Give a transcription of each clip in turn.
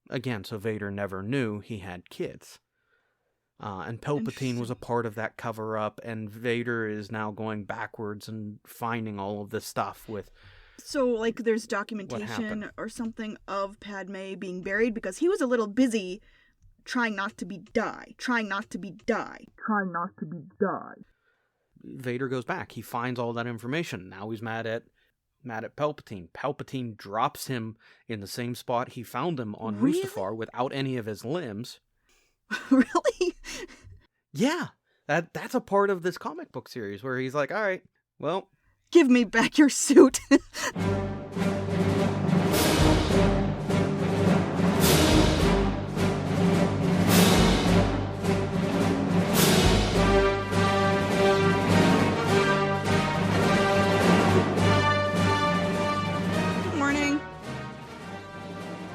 again, so Vader never knew he had kids. And Palpatine was a part of that cover-up, and Vader is now going backwards and finding all of this stuff with... So, like, there's documentation or something of Padme being buried, because he was a little busy trying not to die. Vader goes back. He finds all that information. Now he's mad at Palpatine. Palpatine drops him in the same spot he found him on Mustafar without any of his limbs. Really? Yeah. That's a part of this comic book series where he's like, all right, well... Give me back your suit.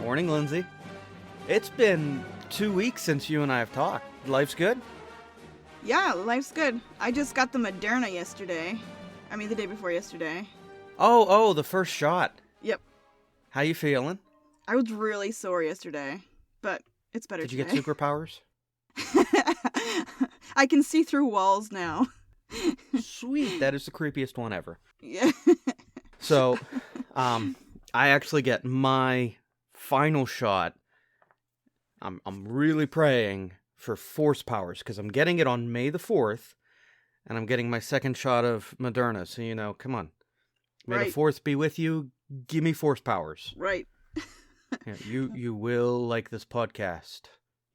Morning, Lindsey. It's been 2 weeks since you and I have talked. Life's good? Yeah, life's good. I just got the Moderna yesterday. I mean, the day before yesterday. Oh, the first shot. Yep. How you feeling? I was really sore yesterday, but it's better today. Did you get superpowers? I can see through walls now. Sweet. That is the creepiest one ever. Yeah. So, I actually get my final shot. I'm really praying for Force powers because I'm getting it on May the 4th, and I'm getting my second shot of Moderna. So, come on. May the Force be with you. Give me Force powers. Right. Yeah, you will like this podcast.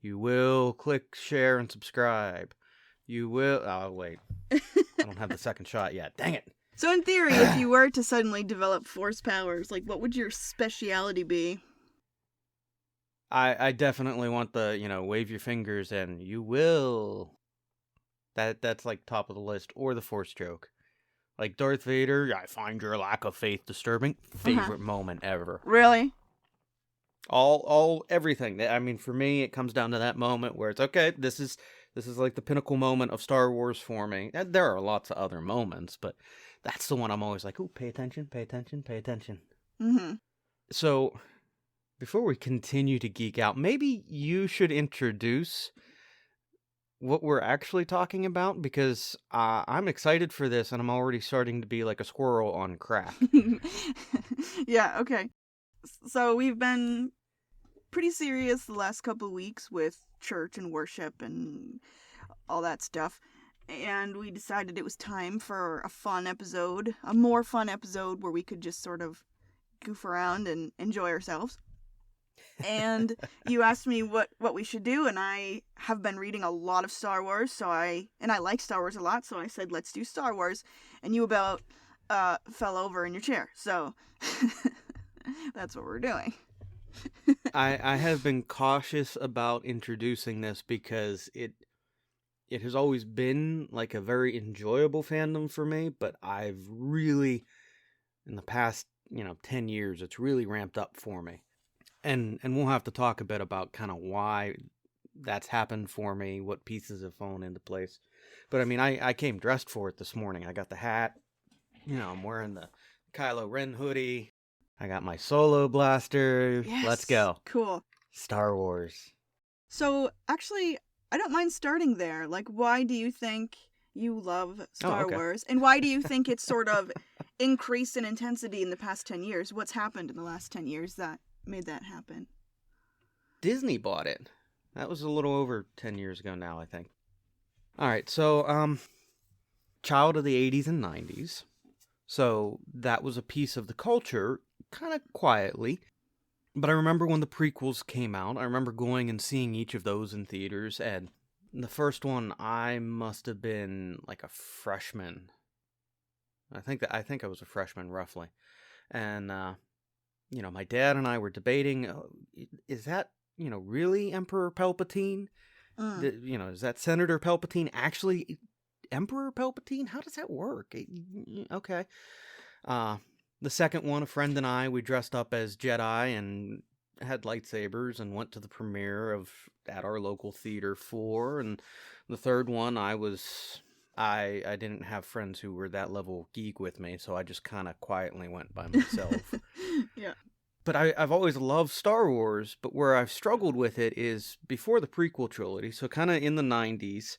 You will click, share, and subscribe. You will... Oh, wait. I don't have the second shot yet. Dang it. So in theory, if you were to suddenly develop Force powers, like, what would your speciality be? I definitely want the, wave your fingers and you will. That's like top of the list. Or the Force joke. Like Darth Vader, I find your lack of faith disturbing. Favorite moment ever. Really? Everything. I mean, for me, it comes down to that moment where it's, okay, this is like the pinnacle moment of Star Wars for me. There are lots of other moments, but that's the one I'm always like, ooh, pay attention, pay attention, pay attention. Mm-hmm. So... before we continue to geek out, maybe you should introduce what we're actually talking about, because I'm excited for this, and I'm already starting to be like a squirrel on crack. Yeah, okay. So we've been pretty serious the last couple of weeks with church and worship and all that stuff, and we decided it was time for a more fun episode where we could just sort of goof around and enjoy ourselves. And you asked me what we should do, and I have been reading a lot of Star Wars, I like Star Wars a lot, so I said, let's do Star Wars, and you about fell over in your chair, so that's what we're doing. I have been cautious about introducing this because it has always been like a very enjoyable fandom for me, but I've really, in the past, 10 years, it's really ramped up for me. And we'll have to talk a bit about kind of why that's happened for me, what pieces have fallen into place. But I mean, I came dressed for it this morning. I got the hat, I'm wearing the Kylo Ren hoodie. I got my solo blaster. Yes, let's go. Cool. Star Wars. So actually, I don't mind starting there. Like, why do you think you love Star Wars? And why do you think it's sort of increased in intensity in the past 10 years? What's happened in the last 10 years that made that happen? Disney bought it. That was a little over 10 years ago now, I think. All right, so child of the 80s and 90s. So that was a piece of the culture, kind of quietly. But I remember when the prequels came out, I remember going and seeing each of those in theaters, and the first one I must have been like a freshman. I think I was a freshman roughly. And my dad and I were debating, is that, really Emperor Palpatine? Is that Senator Palpatine actually Emperor Palpatine? How does that work? Okay. The second one, a friend and I, we dressed up as Jedi and had lightsabers and went to the premiere at our local theater 4. And the third one, I didn't have friends who were that level geek with me, so I just kind of quietly went by myself. Yeah. But I've always loved Star Wars, but where I've struggled with it is before the prequel trilogy, so kind of in the 90s,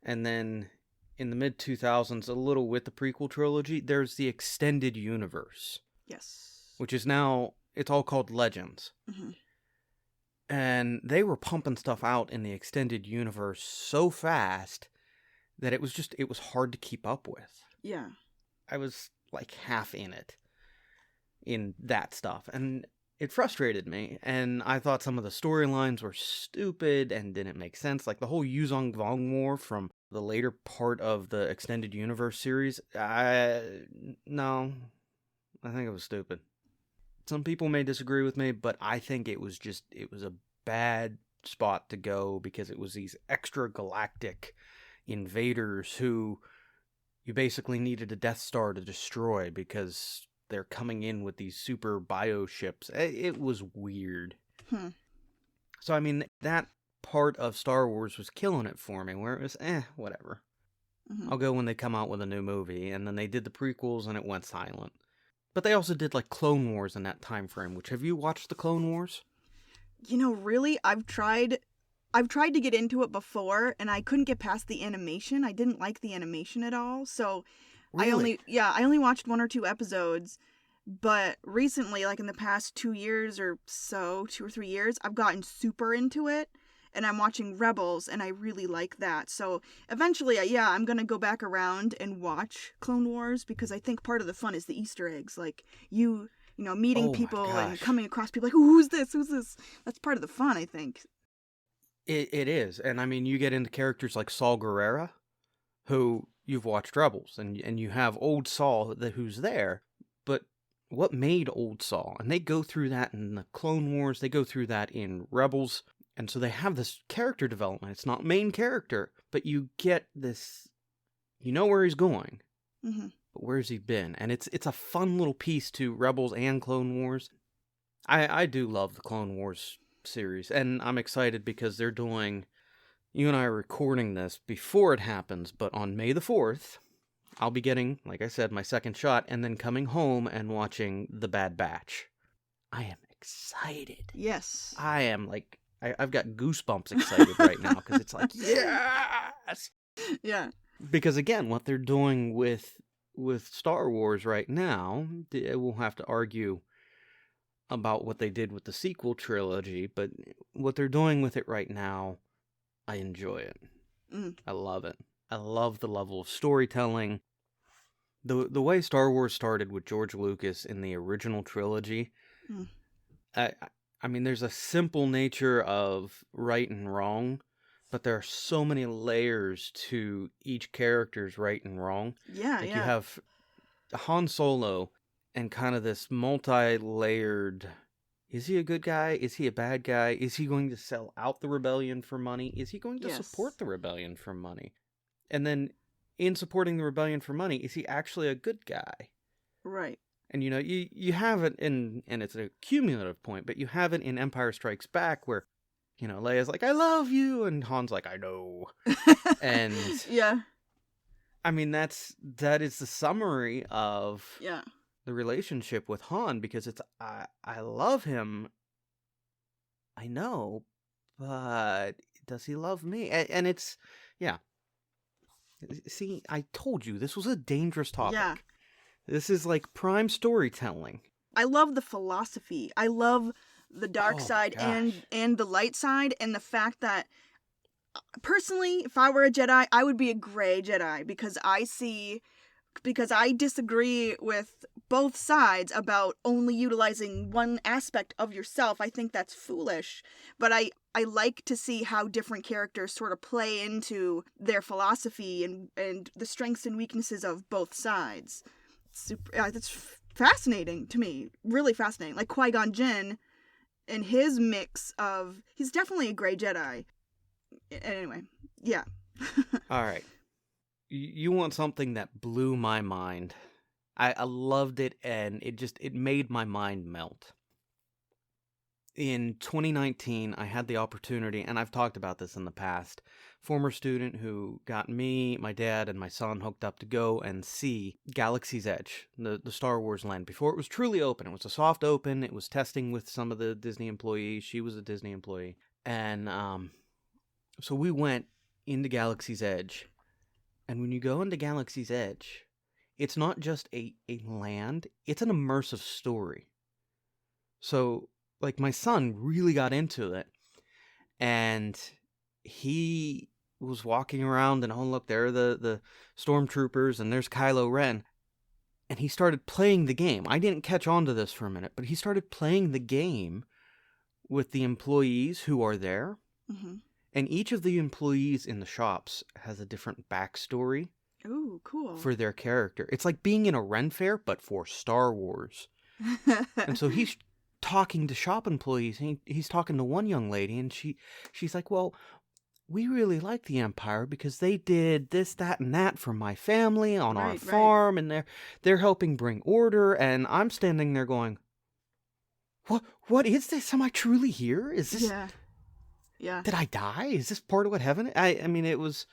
and then in the mid-2000s, a little with the prequel trilogy, there's the extended universe, Yes. which is now, it's all called Legends. Mm-hmm. And they were pumping stuff out in the extended universe so fast that it was hard to keep up with. Yeah. I was like half in that stuff, and it frustrated me, and I thought some of the storylines were stupid and didn't make sense, like the whole Yuzong Vong War from the later part of the extended universe series. No, I think it was stupid. Some people may disagree with me, but I think it was a bad spot to go because it was these extra galactic invaders who you basically needed a Death Star to destroy because they're coming in with these super bioships. It was weird. So, I mean, that part of Star Wars was killing it for me, where it was, whatever. Mm-hmm. I'll go when they come out with a new movie, and then they did the prequels and it went silent. But they also did, like, Clone Wars in that time frame, which, have you watched the Clone Wars? Really, I've tried to get into it before, and I couldn't get past the animation. I didn't like the animation at all, so Really? I only watched 1 or 2 episodes, but recently, like in the past 2 years or so, 2 or 3 years, I've gotten super into it, and I'm watching Rebels, and I really like that. So eventually, I'm gonna go back around and watch Clone Wars, because I think part of the fun is the Easter eggs, like meeting Oh my people and gosh. coming across people like, "Ooh, who's this? Who's this?" That's part of the fun, I think. It is, and I mean, you get into characters like Saul Guerrera, who you've watched Rebels, and you have old Saul who's there, but what made old Saul? And they go through that in the Clone Wars, they go through that in Rebels, and so they have this character development. It's not main character, but you get this, you know where he's going, Mm-hmm. but where's he been? And it's a fun little piece to Rebels and Clone Wars. I do love the Clone Wars series, and I'm excited because they're doing, you and I are recording this before it happens, but on May the 4th, I'll be getting, like I said, my second shot, and then coming home and watching The Bad Batch. I am excited. Yes. I am like, I've got goosebumps excited right now, because it's like, yes! Yeah. Because again, what they're doing with Star Wars right now, we'll have to argue about what they did with the sequel trilogy, but what they're doing with it right now, I enjoy it. I love it. I love the level of storytelling. The way Star Wars started with George Lucas in the original trilogy, I mean, there's a simple nature of right and wrong, but there are so many layers to each character's right and wrong. Yeah, Like, yeah. you have Han Solo and kind of this multi-layered, is he a good guy? Is he a bad guy? Is he going to sell out the rebellion for money? Is he going to Yes. support the rebellion for money? And then, in supporting the rebellion for money, is he actually a good guy? Right. And you have it in, and it's a cumulative point, but you have it in Empire Strikes Back where, Leia's like, "I love you," and Han's like, "I know." And yeah. I mean, that is the summary of Yeah. the relationship with Han, because it's, I love him, I know, but does he love me? And it's, yeah. See, I told you this was a dangerous topic. Yeah. This is like prime storytelling. I love the philosophy. I love the dark Oh, side gosh. and the light side, and the fact that, personally, if I were a Jedi, I would be a gray Jedi, because I disagree with both sides about only utilizing one aspect of yourself. I think that's foolish, but I like to see how different characters sort of play into their philosophy and the strengths and weaknesses of both sides. That's fascinating to me, really fascinating. Like Qui-Gon Jinn and his mix of, he's definitely a gray Jedi. Anyway, yeah. All right. You want something that blew my mind. I loved it, and it made my mind melt. In 2019, I had the opportunity, and I've talked about this in the past, former student who got me, my dad, and my son hooked up to go and see Galaxy's Edge, the Star Wars land, before it was truly open. It was a soft open. It was testing with some of the Disney employees. She was a Disney employee. And so we went into Galaxy's Edge. And when you go into Galaxy's Edge, it's not just a land, it's an immersive story. So, like, my son really got into it, and he was walking around, and oh, look, there are the stormtroopers, and there's Kylo Ren, and he started playing the game. I didn't catch on to this for a minute, but he started playing the game with the employees who are there, and each of the employees in the shops has a different backstory. Ooh, cool. For their character. It's like being in a Ren Fair, but for Star Wars. And so he's talking to shop employees, and he's talking to one young lady, and she's like, well, we really like the Empire because they did this, that, and that for my family on our farm, and they're helping bring order, and I'm standing there going, what is this? Am I truly here? Is this... Yeah. Did I die? Is this part of what heaven... I mean, it was...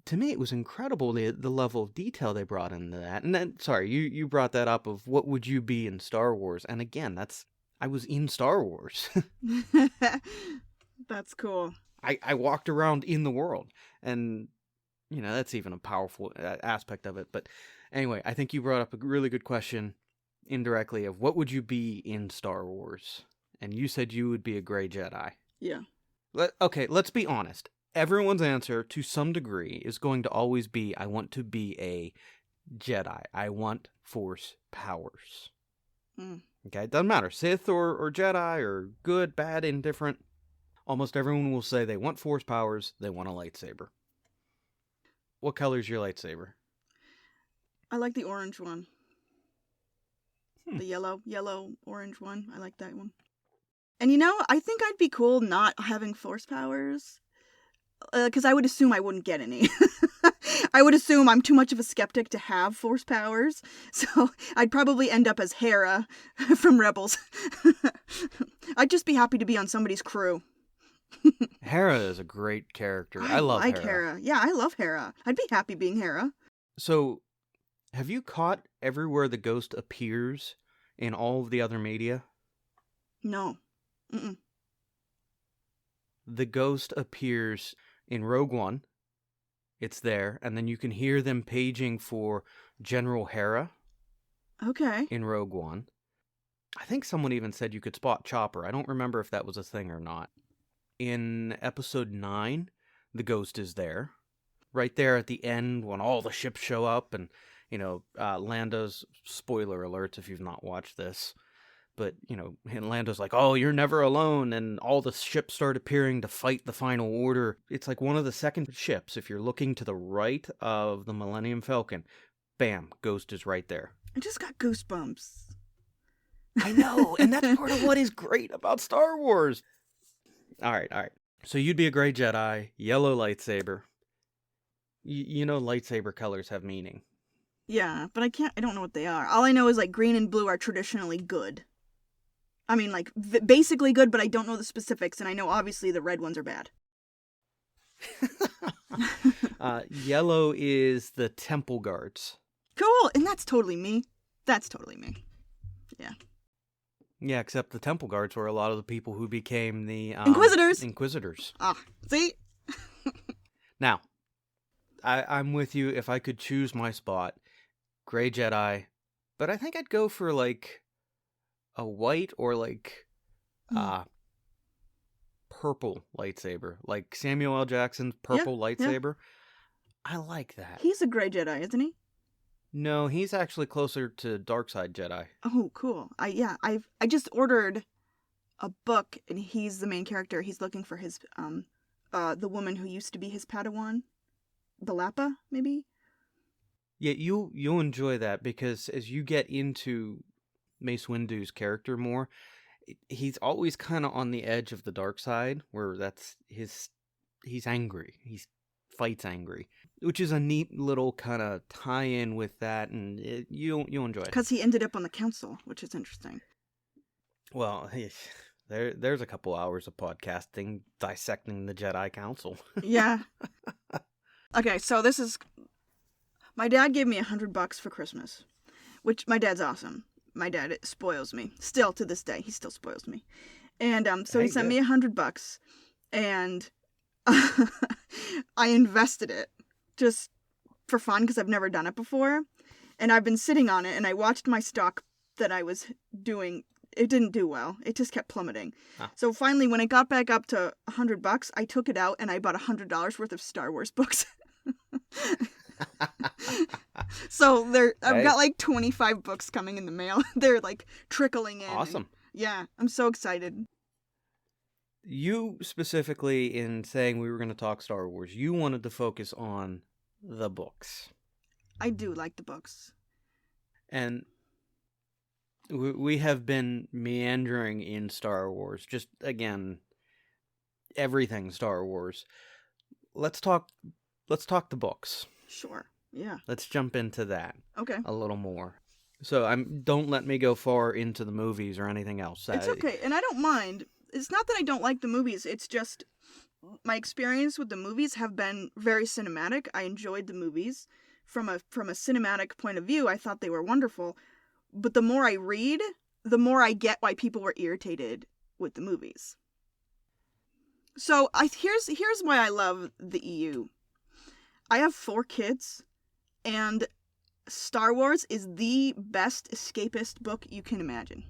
To me, it was incredible, the level of detail they brought into that. And then, sorry, you brought that up of what would you be in Star Wars? And again, I was in Star Wars. That's cool. I walked around in the world. And, that's even a powerful aspect of it. But anyway, I think you brought up a really good question indirectly of what would you be in Star Wars? And you said you would be a gray Jedi. Yeah. Okay, let's be honest. Everyone's answer, to some degree, is going to always be, I want to be a Jedi. I want Force powers. Okay, it doesn't matter. Sith or Jedi or good, bad, indifferent. Almost everyone will say they want Force powers, they want a lightsaber. What color is your lightsaber? I like the orange one. The yellow, orange one. I like that one. And I think I'd be cool not having Force powers. Because I would assume I wouldn't get any. I would assume I'm too much of a skeptic to have Force powers. So I'd probably end up as Hera from Rebels. I'd just be happy to be on somebody's crew. Hera is a great character. I love Hera. Yeah, I love Hera. I'd be happy being Hera. So, have you caught everywhere the ghost appears in all of the other media? No. The ghost appears in Rogue One. It's there, and then you can hear them paging for General Hera. Okay. In Rogue One. I think someone even said you could spot Chopper. I don't remember if that was a thing or not. In Episode 9, the ghost is there. Right there at the end when all the ships show up and, Lando's, spoiler alerts if you've not watched this, but, and Lando's like, oh, you're never alone, and all the ships start appearing to fight the Final Order. It's like one of the second ships. If you're looking to the right of the Millennium Falcon, bam, Ghost is right there. I just got goosebumps. I know, and that's part of what is great about Star Wars. All right. So you'd be a gray Jedi, yellow lightsaber. Lightsaber colors have meaning. Yeah, but I don't know what they are. All I know is, green and blue are traditionally good. I mean, basically good, but I don't know the specifics, and I know obviously the red ones are bad. Yellow is the temple guards. Cool, and that's totally me. Yeah. Yeah, except the temple guards were a lot of the people who became the... Inquisitors. Ah, see? Now, I'm with you. If I could choose my spot, gray Jedi, but I think I'd go for, a white or, purple lightsaber. Like Samuel L. Jackson's purple lightsaber. Yeah. I like that. He's a gray Jedi, isn't he? No, he's actually closer to dark side Jedi. Oh, cool. I just ordered a book, and he's the main character. He's looking for his the woman who used to be his Padawan, Balappa, maybe. Yeah, you'll enjoy that because as you get into Mace Windu's character more, he's always kind of on the edge of the dark side, where he's angry. He fights angry, which is a neat little kind of tie-in with that, and you'll enjoy it. Because he ended up on the council, which is interesting. Well, There's a couple hours of podcasting dissecting the Jedi Council. Yeah. Okay, so this is... My dad gave me $100 for Christmas, which my dad's awesome. My dad spoils me. Still, to this day, he still spoils me. And so he sent me $100, and I invested it just for fun because I've never done it before. And I've been sitting on it, and I watched my stock that I was doing. It didn't do well. It just kept plummeting. Huh. So finally, when it got back up to $100, I took it out and I bought $100 worth of Star Wars books. So I've got like 25 books coming in the mail. They're like trickling in. Awesome. Yeah, I'm so excited. You specifically, in saying we were going to talk Star Wars, you wanted to focus on the books. I do like the books. And we have been meandering in Star Wars. Just, again, everything Star Wars. Let's talk the books. Sure. Yeah. Let's jump into that. Okay. A little more. So don't let me go far into the movies or anything else. It's okay, and I don't mind. It's not that I don't like the movies. It's just my experience with the movies have been very cinematic. I enjoyed the movies from a cinematic point of view. I thought they were wonderful. But the more I read, the more I get why people were irritated with the movies. So here's why I love the EU. I have 4 kids, and Star Wars is the best escapist book you can imagine.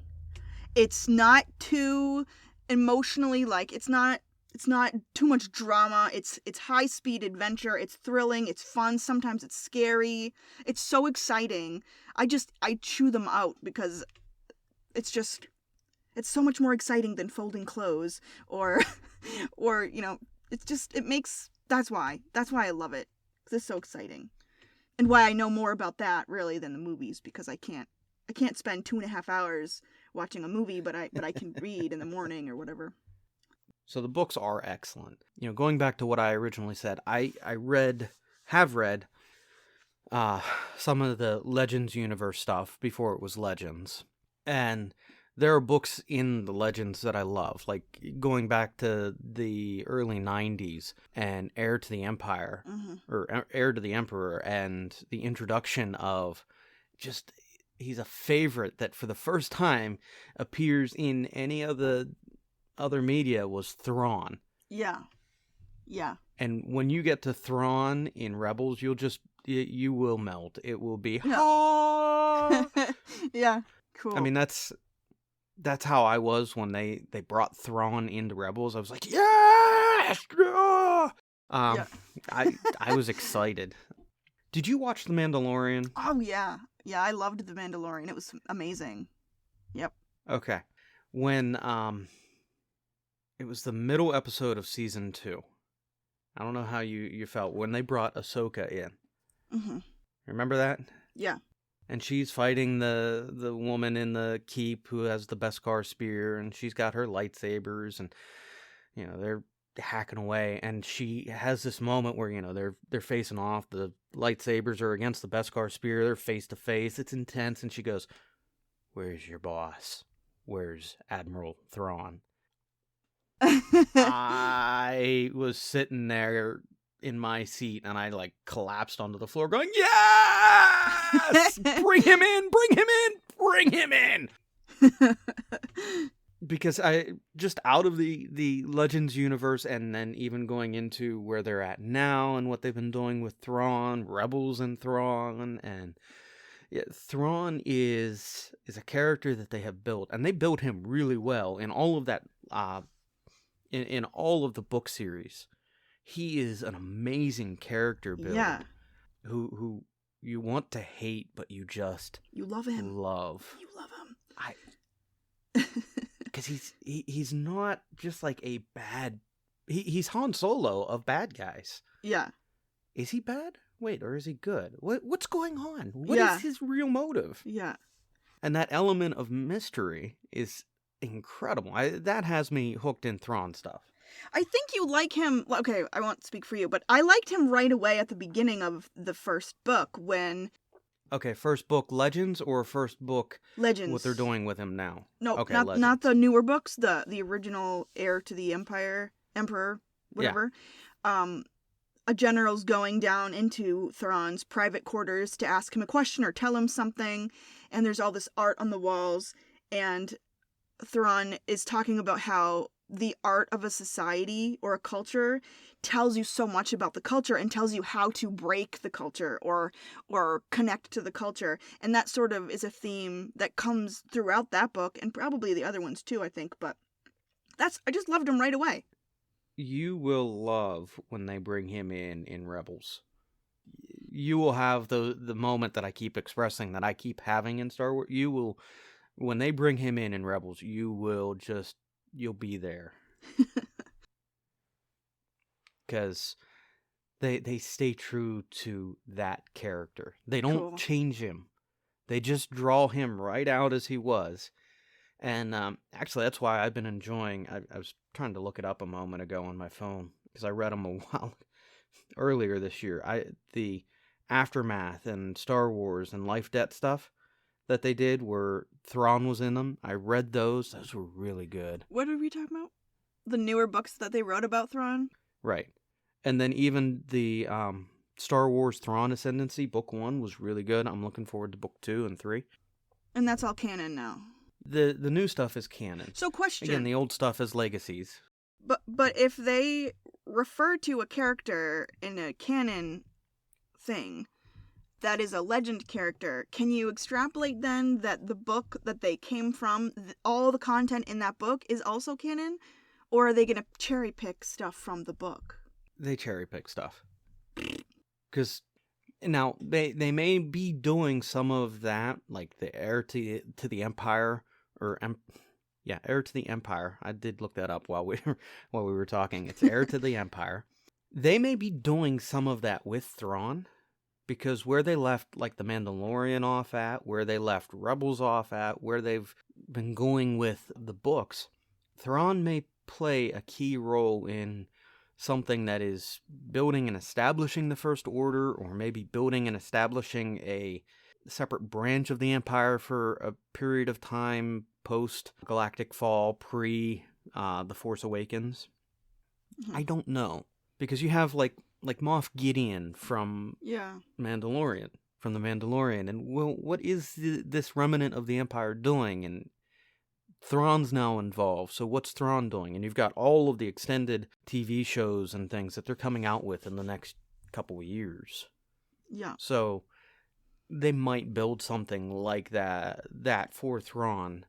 It's not too emotionally, like, it's not too much drama. It's high-speed adventure. It's thrilling. It's fun. Sometimes it's scary. It's so exciting. I chew them out because it's so much more exciting than folding clothes or that's why I love it. It's so exciting. And why I know more about that really than the movies, because I can't spend 2.5 hours watching a movie, but I can read in the morning or whatever. So the books are excellent. Going back to what I originally said, I have read some of the Legends universe stuff before it was Legends. And there are books in the Legends that I love, like going back to the early 90s and Heir to the Empire, or Heir to the Emperor, and the introduction of just, he's a favorite that for the first time appears in any of the other media, was Thrawn. Yeah. Yeah. And when you get to Thrawn in Rebels, you will melt. It will be, yeah. Yeah. Cool. I mean, that's how I was when they brought Thrawn into Rebels. I was like, yes! Yeah! I was excited. Did you watch The Mandalorian? Oh, yeah. Yeah, I loved The Mandalorian. It was amazing. Yep. Okay. When, it was the middle episode of season 2. I don't know how you felt when they brought Ahsoka in. Mm-hmm. Remember that? Yeah. And she's fighting the woman in the keep who has the Beskar spear, and she's got her lightsabers, and they're hacking away, and she has this moment where they're facing off. The lightsabers are against the Beskar spear. They're face to face. It's intense, and she goes, "Where's your boss? Where's Admiral Thrawn?" I was sitting there in my seat, and I collapsed onto the floor going, yes! Bring him in! Bring him in! Bring him in! Because I just out of the Legends universe, and then even going into where they're at now and what they've been doing with Thrawn, Rebels and Thrawn, and yeah, Thrawn is a character that they have built, and they built him really well in all of that in all of the book series. He is an amazing character build. Yeah. Who you want to hate, but you love him. You love him. Because he's not just like a bad. He's Han Solo of bad guys. Yeah. Is he bad? Wait, or is he good? What's going on? What is his real motive? Yeah. And that element of mystery is incredible. That has me hooked in Thrawn stuff. I think you like him. Okay, I won't speak for you, but I liked him right away at the beginning of the first book when Okay, first book Legends or first book Legends. what they're doing with him now? No, Okay, not Legends. the newer books. The original heir to the emperor, whatever. Yeah. A general's going down into Thrawn's private quarters to ask him a question or tell him something, and there's all this art on the walls, and Thrawn is talking about how the art of a society or a culture tells you so much about the culture and tells you how to break the culture or connect to the culture. And that sort of is a theme that comes throughout that book and probably the other ones too, I think, but I just loved him right away. You will love when they bring him in Rebels. You will have the moment that I keep expressing, that I keep having in Star Wars. You will, when they bring him in Rebels, you'll be there. Because they stay true to that character. They don't change him. They just draw him right out as he was. And actually, that's why I've been enjoying... I was trying to look it up a moment ago on my phone, because I read them a while earlier this year. The Aftermath and Star Wars and Life Debt stuff that they did, where Thrawn was in them. I read those. Those were really good. What are we talking about? The newer books that they wrote about Thrawn? Right. And then even the Star Wars Thrawn Ascendancy, Book 1 was really good. I'm looking forward to Book 2 and 3. And that's all canon now. The new stuff is canon. So question. Again, the old stuff is legacies. But if they refer to a character in a canon thing that is a legend character, can you extrapolate then that the book that they came from, all the content in that book is also canon? Or are they going to cherry pick stuff from the book? They cherry pick stuff. Because now they may be doing some of that, like the heir to the Empire, heir to the Empire. I did look that up while we were talking. It's heir to the Empire. They may be doing some of that with Thrawn, because where they left like the Mandalorian off at, where they left Rebels off at, where they've been going with the books, Thrawn may play a key role in something that is building and establishing the First Order, or maybe building and establishing a separate branch of the Empire for a period of time post-Galactic Fall, pre The Force Awakens. Mm-hmm. I don't know. Because you have like Moff Gideon from Mandalorian, from the Mandalorian, and what is this remnant of the Empire doing? And Thrawn's now involved, so what's Thrawn doing? And you've got all of the extended TV shows and things that they're coming out with in the next couple of years. Yeah. So they might build something like that for Thrawn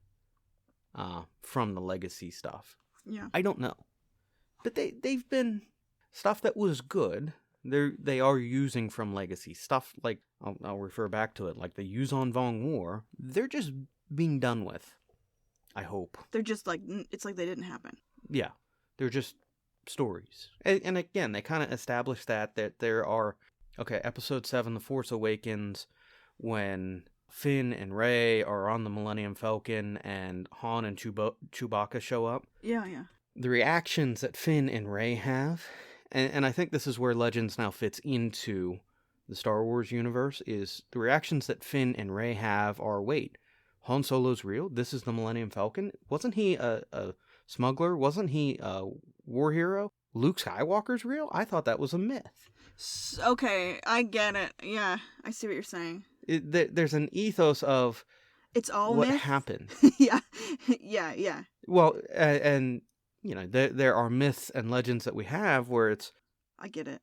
from the legacy stuff. Yeah. I don't know. But they've been stuff that was good. They are using from legacy stuff, like I'll refer back to it, like the Yuzon Vong War. They're just being done with. I hope. They're just like, it's like they didn't happen. Yeah. They're just stories. And again, they kind of established that there are, Episode 7, The Force Awakens, when Finn and Rey are on the Millennium Falcon and Han and Chewbacca show up. Yeah. The reactions that Finn and Rey have, and I think this is where Legends now fits into the Star Wars universe, is the reactions that Finn and Rey have are, wait, Han Solo's real? This is the Millennium Falcon? Wasn't he a smuggler? Wasn't he a war hero? Luke Skywalker's real? I thought that was a myth. Okay, I get it. Yeah, I see what you're saying. There's an ethos of it's all what myth? happened. Yeah. Well, and you know, there are myths and legends that we have where it's... I get it.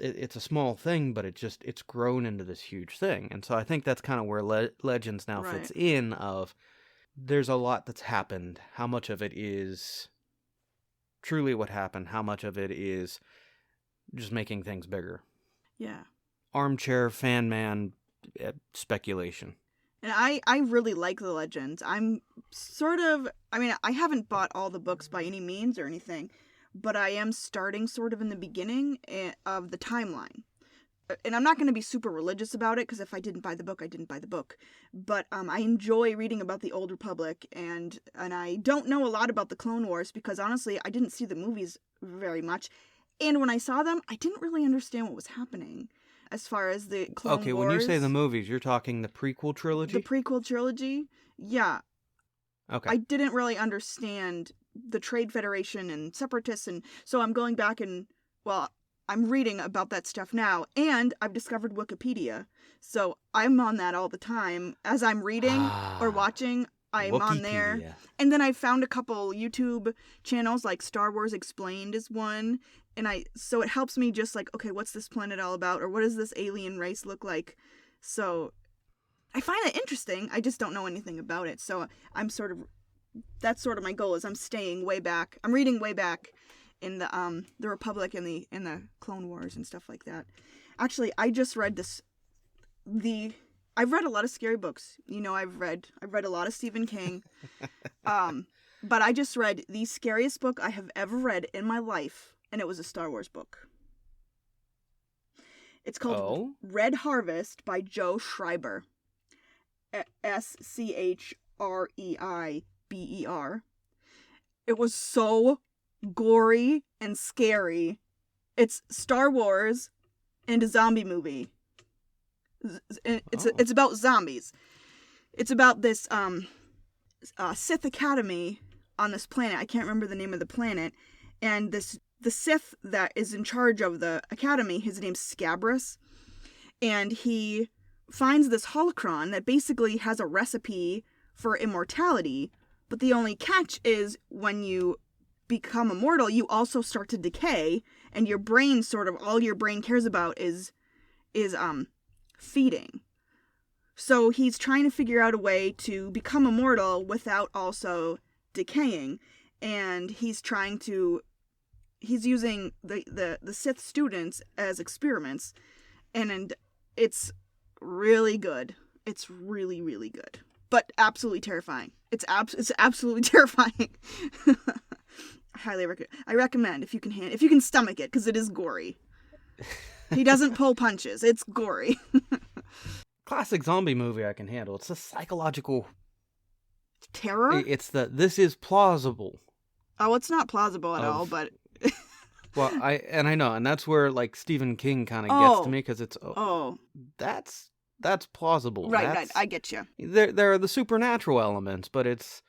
It's a small thing, but it's grown into this huge thing. And so I think that's kind of where Legends now fits in, of there's a lot that's happened. How much of it is truly what happened? How much of it is just making things bigger? Yeah. Armchair fan man speculation. And I really like the Legends. I'm sort of... I mean, I haven't bought all the books by any means or anything, but I am starting sort of in the beginning of the timeline. And I'm not going to be super religious about it, because if I didn't buy the book, I didn't buy the book. But I enjoy reading about the Old Republic, and I don't know a lot about the Clone Wars, because honestly, I didn't see the movies very much. And when I saw them, I didn't really understand what was happening. as far as the Clone Okay, Wars. when you say the movies, you're talking the prequel trilogy? The prequel trilogy? Yeah. Okay. I didn't really understand the Trade Federation and Separatists, and so I'm going back and, well, I'm reading about that stuff now, and I've discovered Wikipedia. So I'm on that all the time. As I'm reading or watching, I'm on there. Wikipedia. And then I found a couple YouTube channels, like Star Wars Explained is one. So it helps me just like, okay, what's this planet all about? Or what does this alien race look like? So I find it interesting. I just don't know anything about it. So that's sort of my goal, is I'm staying way back. I'm reading way back in the Republic and the Clone Wars and stuff like that. Actually, I just read I've read a lot of scary books. I've read a lot of Stephen King. But I just read the scariest book I have ever read in my life, and it was a Star Wars book. It's called Red Harvest by Joe Schreiber. Schreiber. It was so gory and scary. It's Star Wars and a zombie movie. It's about zombies. It's about this Sith Academy on this planet. I can't remember the name of the planet. And the Sith that is in charge of the academy, his name's Scabrous. And he finds this holocron that basically has a recipe for immortality. But the only catch is when you become immortal, you also start to decay. And your brain, all your brain cares about is feeding. So he's trying to figure out a way to become immortal without also decaying, and he's using the Sith students as experiments, and it's really good. It's really, really good, but absolutely terrifying. It's absolutely terrifying. I recommend if you can stomach it, because it is gory. He doesn't pull punches. It's gory. Classic zombie movie I can handle. It's a psychological terror. This is plausible. Oh, it's not plausible at all, but well, I know, and that's where like Stephen King kind of gets to me, because it's that's plausible. Right. I get you. There are the supernatural elements, but it's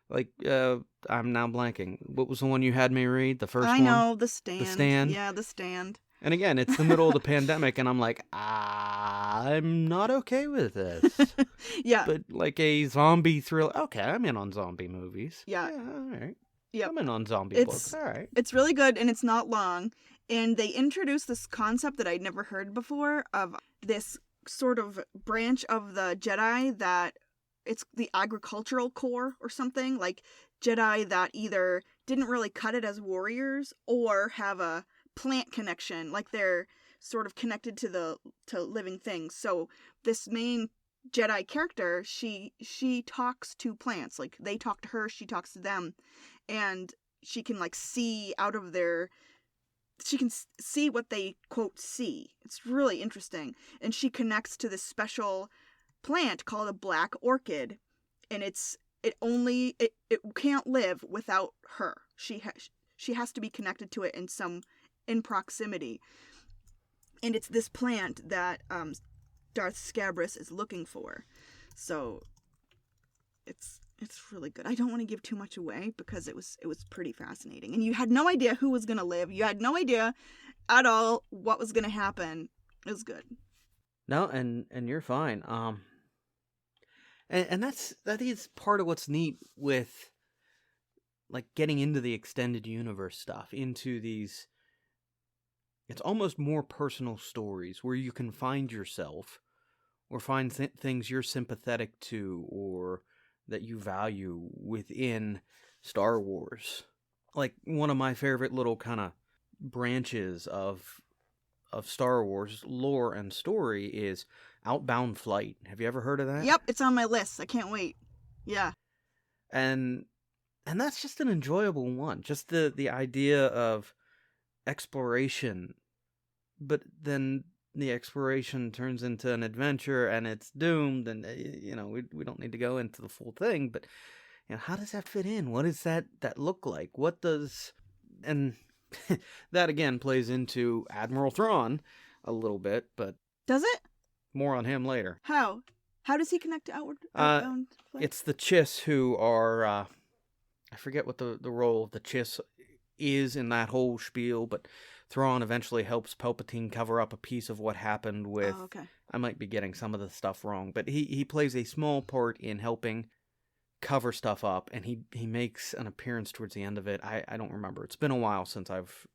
like I'm now blanking. What was the one you had me read? The first one? I know, The Stand. The Stand. Yeah, The Stand. And again, it's the middle of the pandemic, and I'm like, I'm not okay with this. Yeah. But like a zombie thriller, okay, I'm in on zombie movies. Yeah. All right. Yep. I'm in on zombie books. All right. It's really good, and it's not long. And they introduced this concept that I'd never heard before of this sort of branch of the Jedi that it's the agricultural corps or something, like Jedi that either didn't really cut it as warriors or have a plant connection, like they're sort of connected to living things. So this main Jedi character, she talks to plants, like they talk to her, she talks to them, and she can like see out of she can see what they quote see. It's really interesting. And she connects to this special plant called a black orchid, and it can't live without her. She has to be connected to it in proximity. And it's this plant that Darth Scabrous is looking for. So it's really good. I don't want to give too much away because it was pretty fascinating. And you had no idea who was going to live. You had no idea at all what was going to happen. It was good. No, and you're fine. And that is part of what's neat with like getting into the extended universe stuff, into these, it's almost more personal stories where you can find yourself or find things you're sympathetic to or that you value within Star Wars. Like one of my favorite little kind of branches of Star Wars lore and story is Outbound Flight. Have you ever heard of that? Yep, it's on my list. I can't wait. Yeah. And that's just an enjoyable one. Just the idea of exploration, but then the exploration turns into an adventure and it's doomed, and we don't need to go into the full thing, but how does that fit in? What does that look like? What does, and that again plays into Admiral Thrawn a little bit, but Does it? More on him later. How? How does he connect to Outbound Flight? It's the Chiss who are, I forget what the role of the Chiss is in that whole spiel, but Thrawn eventually helps Palpatine cover up a piece of what happened with... Oh, okay. I might be getting some of the stuff wrong, but he plays a small part in helping cover stuff up, and he makes an appearance towards the end of it. I don't remember. It's been a while since I've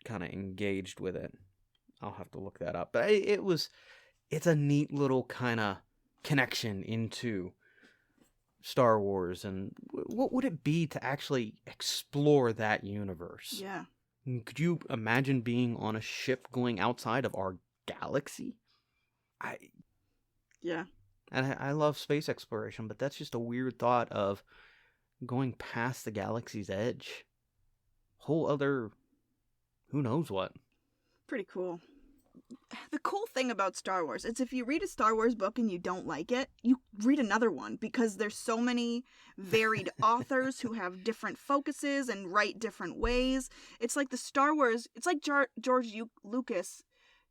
kind of engaged with it. I'll have to look that up. But it's a neat little kind of connection into Star Wars, and what would it be to actually explore that universe? Yeah. Could you imagine being on a ship going outside of our galaxy? Yeah. And I love space exploration, but that's just a weird thought of going past the galaxy's edge. Whole other... who knows what. Pretty cool. The cool thing about Star Wars is if you read a Star Wars book and you don't like it, you read another one, because there's so many varied authors who have different focuses and write different ways. It's like the Star Wars, it's like George Lucas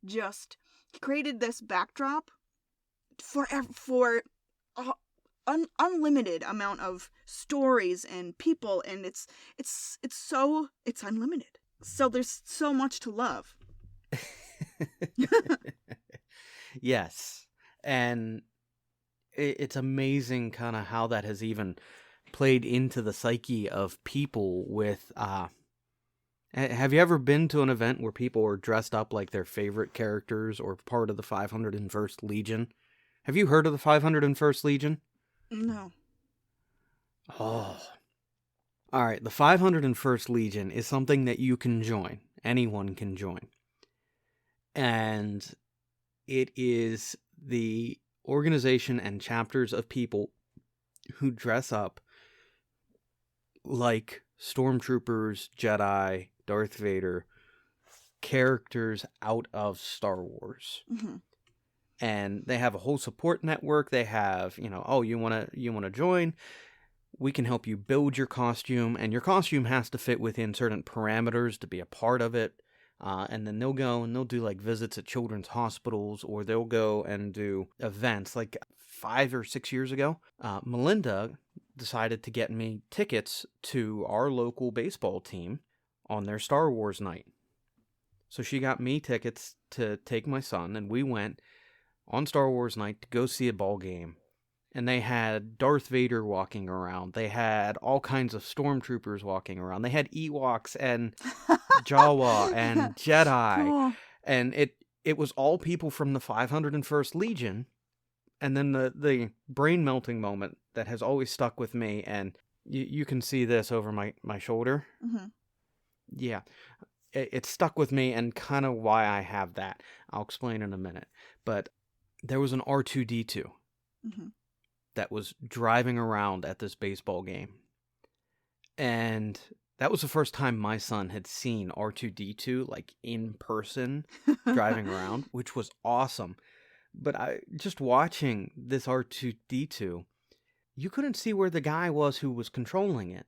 just created this backdrop for unlimited amount of stories and people, and it's unlimited. So there's so much to love. Yes. And it's amazing kind of how that has even played into the psyche of people with... have you ever been to an event where people are dressed up like their favorite characters or part of the 501st Legion? Have you heard of the 501st Legion? No. Oh. All right, the 501st Legion is something that you can join. Anyone can join. And it is the organization and chapters of people who dress up like stormtroopers, Jedi, Darth Vader, characters out of Star Wars. Mm-hmm. And they have a whole support network. They have, you want to join? We can help you build your costume, and your costume has to fit within certain parameters to be a part of it. And then they'll go and they'll do like visits at children's hospitals, or they'll go and do events. Like 5 or 6 years ago, Melinda decided to get me tickets to our local baseball team on their Star Wars night. So she got me tickets to take my son, and we went on Star Wars night to go see a ball game. And they had Darth Vader walking around. They had all kinds of stormtroopers walking around. They had Ewoks and Jawa and Jedi. Cool. And it was all people from the 501st Legion. And then the brain-melting moment that has always stuck with me, and you can see this over my shoulder. Mm-hmm. Yeah. It stuck with me, and kind of why I have that. I'll explain in a minute. But there was an R2-D2 mm-hmm. that was driving around at this baseball game. And that was the first time my son had seen R2-D2 like in person driving around, which was awesome. But just watching this R2-D2, you couldn't see where the guy was who was controlling it.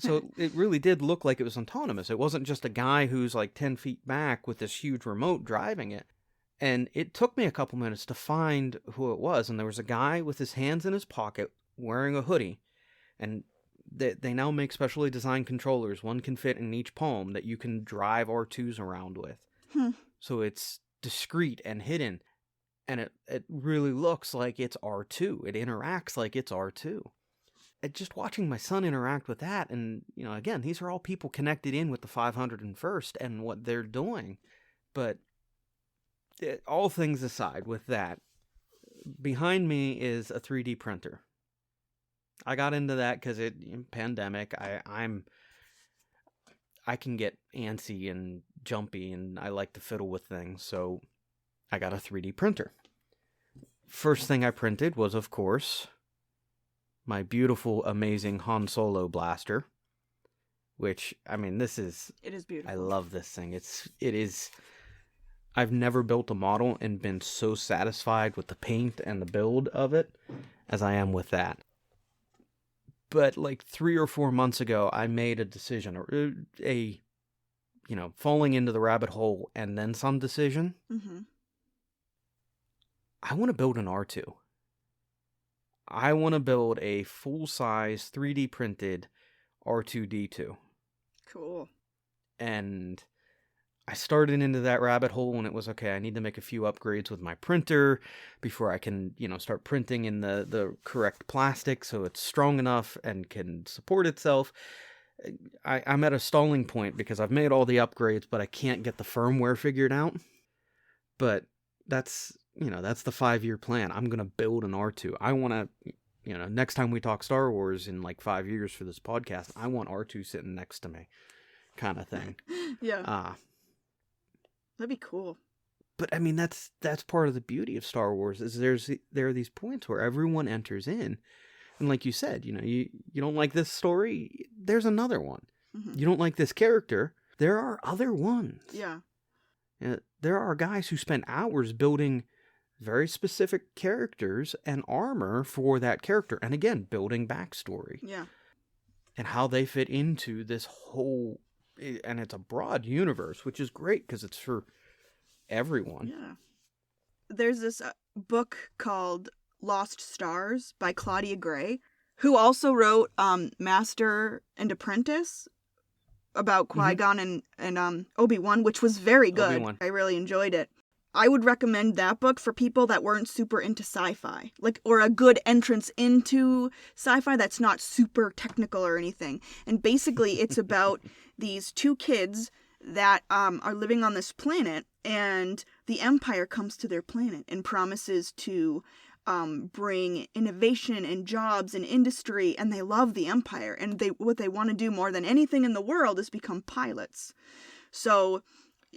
So it really did look like it was autonomous. It wasn't just a guy who's like 10 feet back with this huge remote driving it. And it took me a couple minutes to find who it was. And there was a guy with his hands in his pocket wearing a hoodie. And they now make specially designed controllers. One can fit in each palm that you can drive R2s around with. So it's discreet and hidden. And it really looks like it's R2. It interacts like it's R2. And just watching my son interact with that. And, again, these are all people connected in with the 501st and what they're doing. But... all things aside with that, behind me is a 3D printer. I got into that because pandemic. I can get antsy and jumpy, and I like to fiddle with things, so I got a 3D printer. First thing I printed was, of course, my beautiful, amazing Han Solo blaster, which, It is beautiful. I love this thing. It is... I've never built a model and been so satisfied with the paint and the build of it as I am with that. But like 3 or 4 months ago, I made a decision, or a falling into the rabbit hole and then some decision, Mm-hmm. I want to build an R2. I want to build a full-size 3D printed R2-D2. Cool. And I started into that rabbit hole and it was, okay, I need to make a few upgrades with my printer before I can, start printing in the correct plastic so it's strong enough and can support itself. I'm at a stalling point because I've made all the upgrades, but I can't get the firmware figured out. But that's the 5-year plan. I'm going to build an R2. I want to, next time we talk Star Wars in like 5 years for this podcast, I want R2 sitting next to me kind of thing. Yeah. That'd be cool. But I mean, that's part of the beauty of Star Wars is there are these points where everyone enters in, and like you said, you don't like this story, there's another one. Mm-hmm. You don't like this character, there are other ones. Yeah. There are guys who spend hours building very specific characters and armor for that character, and again, building backstory. Yeah. And how they fit into this whole, and it's a broad universe, which is great because it's for everyone. Yeah. There's this book called Lost Stars by Claudia Gray, who also wrote Master and Apprentice about Qui-Gon and Obi-Wan, which was very good. Obi-Wan. I really enjoyed it. I would recommend that book for people that weren't super into sci-fi, or a good entrance into sci-fi that's not super technical or anything. And basically, it's about these two kids that are living on this planet, and the Empire comes to their planet and promises to bring innovation and jobs and industry, and they love the Empire, and what they want to do more than anything in the world is become pilots. So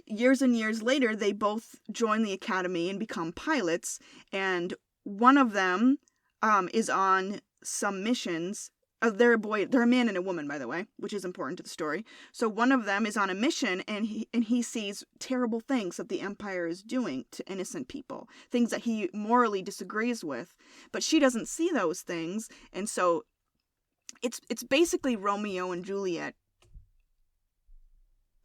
years and years later, they both join the academy and become pilots, and one of them is on some missions. They're a man and a woman, by the way, which is important to the story. So one of them is on a mission, and he sees terrible things that the Empire is doing to innocent people, things that he morally disagrees with. But she doesn't see those things, and so it's basically Romeo and Juliet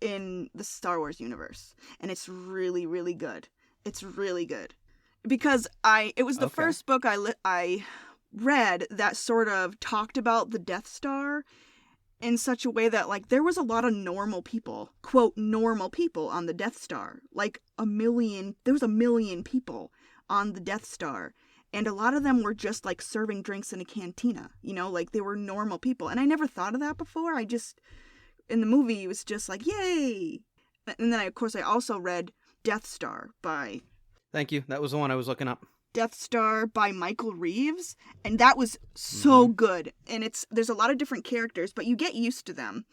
in the Star Wars universe, and it's really, really good. It's really good because it was the first book I read that sort of talked about the Death Star in such a way that there was a lot of normal people, quote, normal people on the Death Star. There was 1 million people on the Death Star, and a lot of them were just serving drinks in a cantina, they were normal people. And I never thought of that before. In the movie, it was just yay! And then, of course, I also read Death Star by... Thank you. That was the one I was looking up. Death Star by Michael Reeves, and that was so good. And there's a lot of different characters, but you get used to them.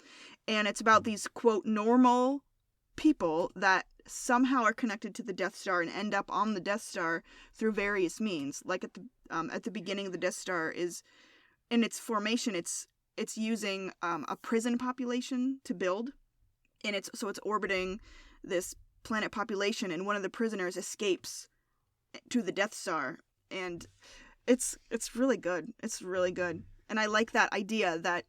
And it's about these, quote, normal people that somehow are connected to the Death Star and end up on the Death Star through various means. At the beginning of the Death Star is, in its formation, it's using a prison population to build, and it's orbiting this planet population, and one of the prisoners escapes to the Death Star, and it's really good. It's really good, and I like that idea that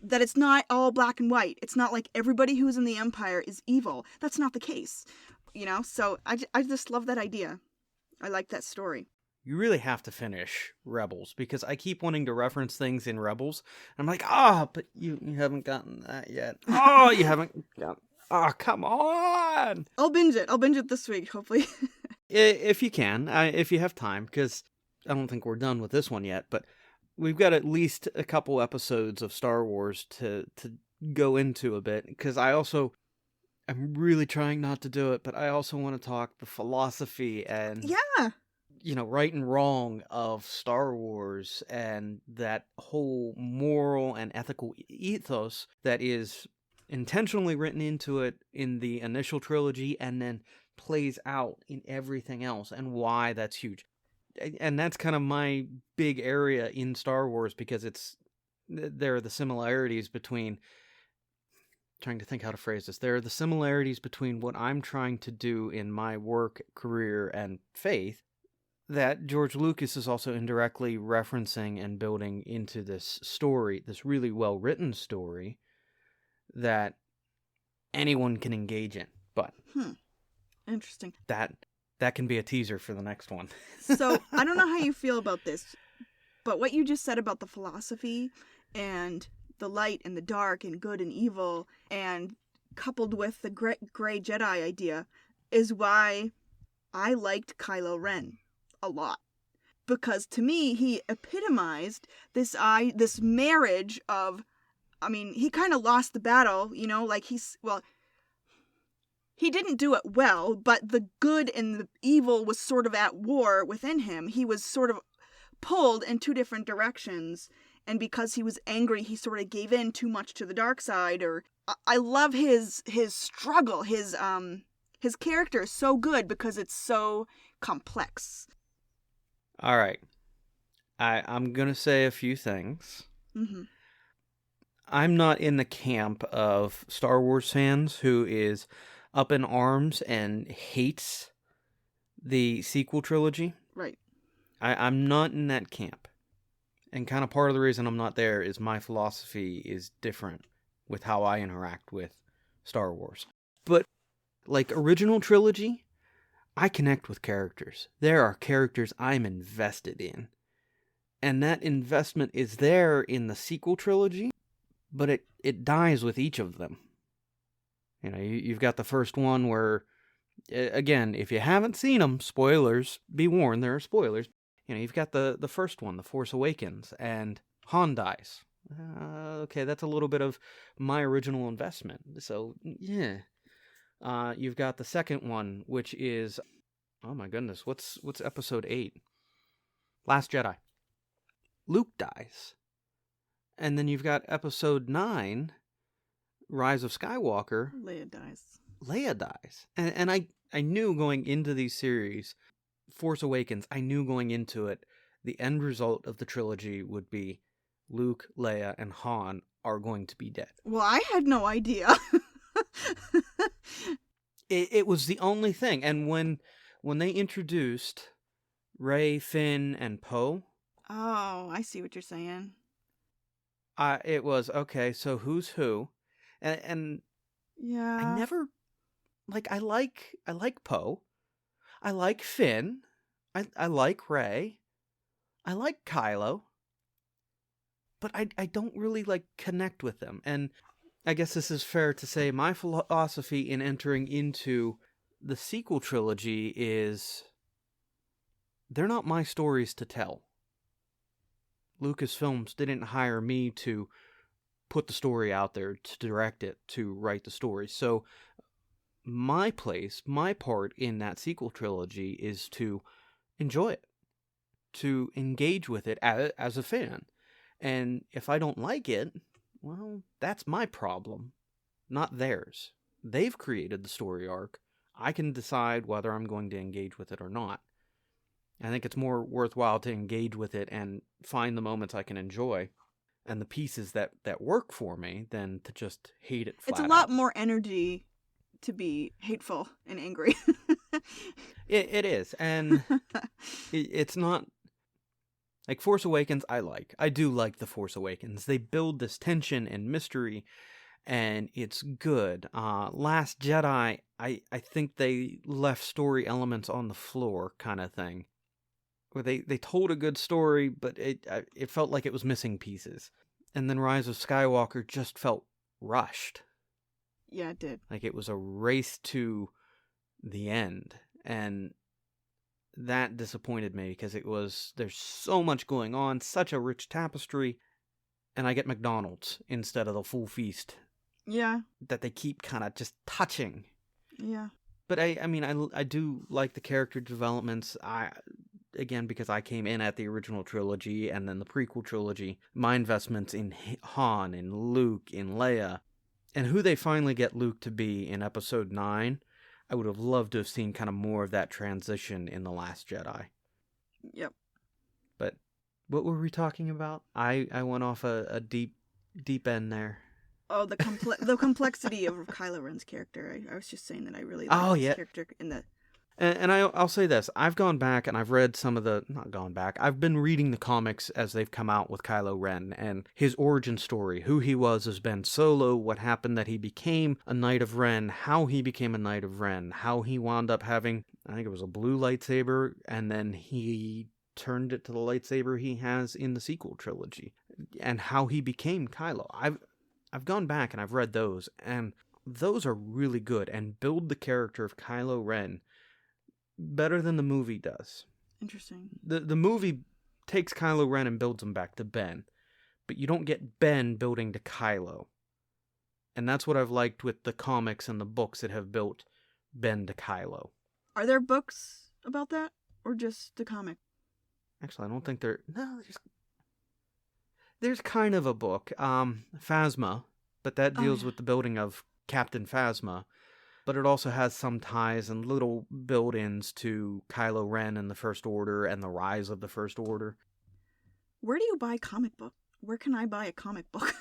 it's not all black and white. It's not like everybody who's in the Empire is evil. That's not the case, So I just love that idea. I like that story. You really have to finish Rebels, because I keep wanting to reference things in Rebels. And I'm like, but you haven't gotten that yet. Oh, you haven't gotten... Oh, come on! I'll binge it this week, hopefully. If you can, if you have time, because I don't think we're done with this one yet, but we've got at least a couple episodes of Star Wars to go into a bit, because I'm really trying not to do it, but I also want to talk the philosophy and... Yeah! Right and wrong of Star Wars and that whole moral and ethical ethos that is intentionally written into it in the initial trilogy and then plays out in everything else, and why that's huge. And that's kind of my big area in Star Wars, because there are the similarities between... Trying to think how to phrase this. There are the similarities between what I'm trying to do in my work, career, and faith that George Lucas is also indirectly referencing and building into this story, this really well-written story, that anyone can engage in. But Interesting. that can be a teaser for the next one. So, I don't know how you feel about this, but what you just said about the philosophy and the light and the dark and good and evil, and coupled with the gray Jedi idea, is why I liked Kylo Ren a lot. Because to me, he epitomized this marriage of, I mean, he kind of lost the battle, you know, like he didn't do it well, but the good and the evil was sort of at war within him. He was sort of pulled in two different directions, and because he was angry, he sort of gave in too much to the dark side. Or I love his struggle. His character is so good because it's so complex. All right. I'm going to say a few things. Mm-hmm. I'm not in the camp of Star Wars fans who is up in arms and hates the sequel trilogy. Right. I'm not in that camp. And kind of part of the reason I'm not there is my philosophy is different with how I interact with Star Wars. But, like, original trilogy, I connect with characters. There are characters I'm invested in. And that investment is there in the sequel trilogy, but it dies with each of them. You know, you've got the first one where, again, if you haven't seen them, spoilers, be warned, there are spoilers. You know, you've got the first one, The Force Awakens, and Han dies. Okay, that's a little bit of my original investment. So, yeah. You've got the second one, which is, oh my goodness, what's episode 8? Last Jedi. Luke dies. And then you've got episode 9, Rise of Skywalker. Leia dies. And I knew going into these series, Force Awakens, I knew going into it, the end result of the trilogy would be Luke, Leia, and Han are going to be dead. Well, I had no idea. It was the only thing. And when they introduced Rey, Finn, and Poe... Oh, I see what you're saying. It was, okay, so who's who? And yeah, I never... Like, I like Poe. I like Finn. I like Rey. I like Kylo. But I don't really, like, connect with them. And I guess this is fair to say my philosophy in entering into the sequel trilogy is they're not my stories to tell. Lucasfilms didn't hire me to put the story out there, to direct it, to write the story. So my place, my part in that sequel trilogy is to enjoy it, to engage with it as a fan. And if I don't like it, well, that's my problem, not theirs. They've created the story arc. I can decide whether I'm going to engage with it or not. I think it's more worthwhile to engage with it and find the moments I can enjoy and the pieces that work for me than to just hate it flat It's a lot out. more energy to be hateful and angry. It is, and it's not... Like, Force Awakens, I do like The Force Awakens. They build this tension and mystery, and it's good. Last Jedi, I think they left story elements on the floor, kind of thing. Where they told a good story, but it felt like it was missing pieces. And then Rise of Skywalker just felt rushed. Yeah, it did. Like it was a race to the end. And that disappointed me because there's so much going on, such a rich tapestry, and I get McDonald's instead of the full feast. Yeah. That they keep kind of just touching. Yeah. But I do like the character developments. Again, because I came in at the original trilogy and then the prequel trilogy, my investments in Han, in Luke, in Leia, and who they finally get Luke to be in episode 9, I would have loved to have seen kind of more of that transition in The Last Jedi. Yep. But what were we talking about? I went off a deep end there. Oh, the complexity of Kylo Ren's character. I was just saying that I really like his character in the... And I'll say this. I've gone back and I've read some of the... Not gone back. I've been reading the comics as they've come out with Kylo Ren and his origin story, who he was as Ben Solo, what happened that he became a Knight of Ren, how he became a Knight of Ren, how he wound up having, I think it was a blue lightsaber, and then he turned it to the lightsaber he has in the sequel trilogy, and how he became Kylo. I've gone back and I've read those, and those are really good and build the character of Kylo Ren better than the movie does. Interesting. The movie takes Kylo Ren and builds him back to Ben, but you don't get Ben building to Kylo. And that's what I've liked with the comics and the books that have built Ben to Kylo. Are there books about that, or just the comic? Actually, I don't think there... No, there's kind of a book, Phasma, but that deals with the building of Captain Phasma. But it also has some ties and little build-ins to Kylo Ren and the First Order and the rise of the First Order. Where do you buy comic book? Where can I buy a comic book?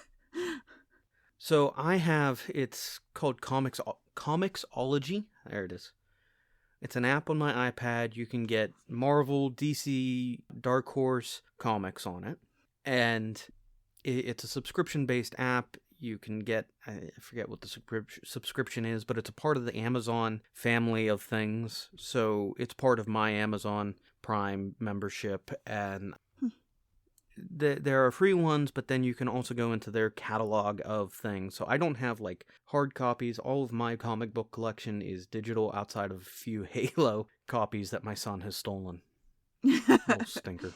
So I have, it's called Comixology. There it is. It's an app on my iPad. You can get Marvel, DC, Dark Horse comics on it. And it's a subscription-based app. You can get, I forget what the subscription is, but it's a part of the Amazon family of things. So it's part of my Amazon Prime membership. And there are free ones, but then you can also go into their catalog of things. So I don't have like hard copies. All of my comic book collection is digital outside of a few Halo copies that my son has stolen. Little stinker.